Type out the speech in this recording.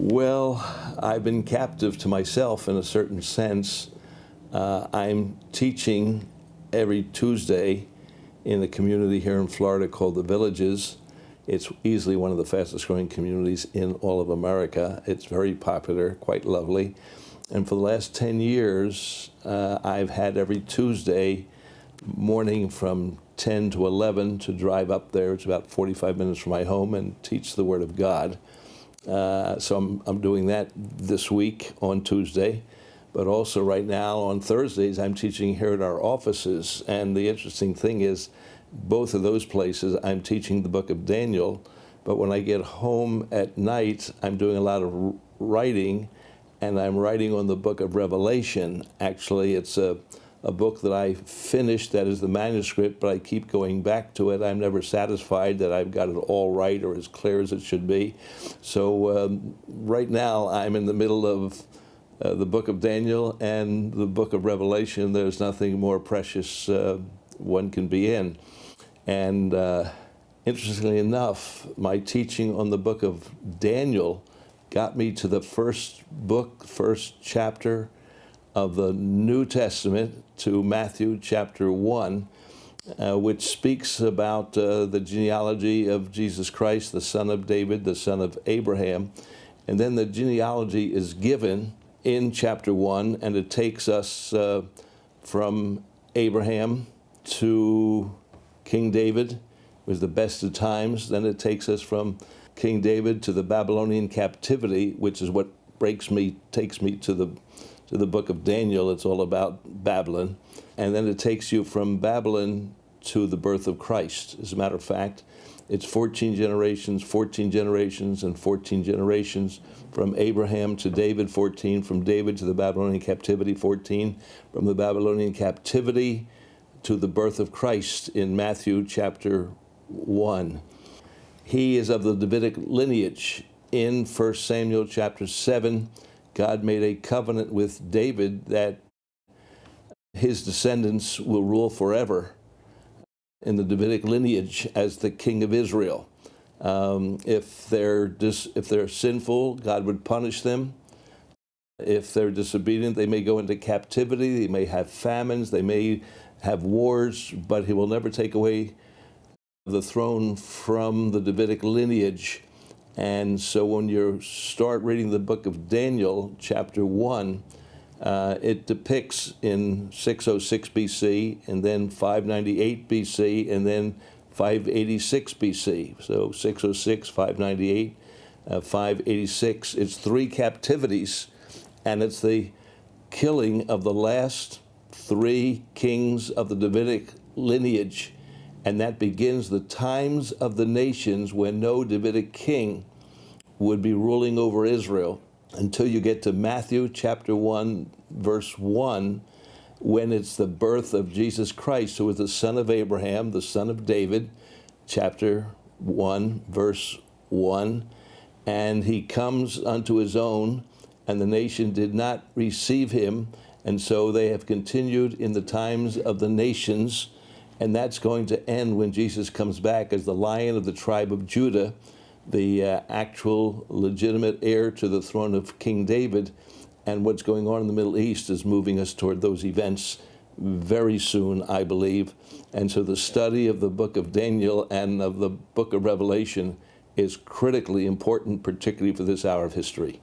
Well, I've been captive to myself in a certain sense. I'm teaching every Tuesday in a community here in Florida called The Villages. It's easily one of the fastest growing communities in all of America. It's very popular, quite lovely. And for the last 10 years, I've had every Tuesday morning from 10 to 11 to drive up there. It's about 45 minutes from my home and teach the Word of God. So I'm doing that this week on Tuesday. But also right now on Thursdays, I'm teaching here at our offices. And the interesting thing is, both of those places, I'm teaching the book of Daniel. But when I get home at night, I'm doing a lot of writing, and I'm writing on the book of Revelation. Actually, it's a book that I finished, that is the manuscript, but I keep going back to it. I'm never satisfied that I've got it all right or as clear as it should be. So right now, I'm in the middle of the book of Daniel and the book of Revelation. There's nothing more precious one can be in. And interestingly enough, my teaching on the book of Daniel got me to the first chapter of the New Testament, to Matthew chapter 1, which speaks about the genealogy of Jesus Christ, the son of David, the son of Abraham. And then the genealogy is given in chapter 1, and it takes us from Abraham to King David, was the best of times. Then it takes us from King David to the Babylonian captivity, which is what takes me to the book of Daniel. It's all about Babylon. And then it takes you from Babylon to the birth of Christ. As a matter of fact, it's 14 generations, and 14 generations, from Abraham to David, 14, from David to the Babylonian captivity, 14, from the Babylonian captivity to the birth of Christ in Matthew chapter 1. He is of the Davidic lineage. In 1 Samuel chapter 7, God made a covenant with David that his descendants will rule forever in the Davidic lineage as the king of Israel. If they're sinful, God would punish them. If they're disobedient, they may go into captivity, they may have famines, they may have wars, but he will never take away the throne from the Davidic lineage. And so when you start reading the book of Daniel, chapter 1, it depicts in 606 BC, and then 598 BC, and then 586 BC. So 606, 598, 586. It's three captivities, and it's the killing of the last three kings of the Davidic lineage. And that begins the times of the nations when no Davidic king would be ruling over Israel, until you get to Matthew chapter 1, verse 1, when it's the birth of Jesus Christ, who is the son of Abraham, the son of David, chapter 1, verse 1. And he comes unto his own, and the nation did not receive him. And so they have continued in the times of the nations. And that's going to end when Jesus comes back as the Lion of the tribe of Judah, the actual legitimate heir to the throne of King David. And what's going on in the Middle East is moving us toward those events very soon, I believe. And so the study of the book of Daniel and of the book of Revelation is critically important, particularly for this hour of history.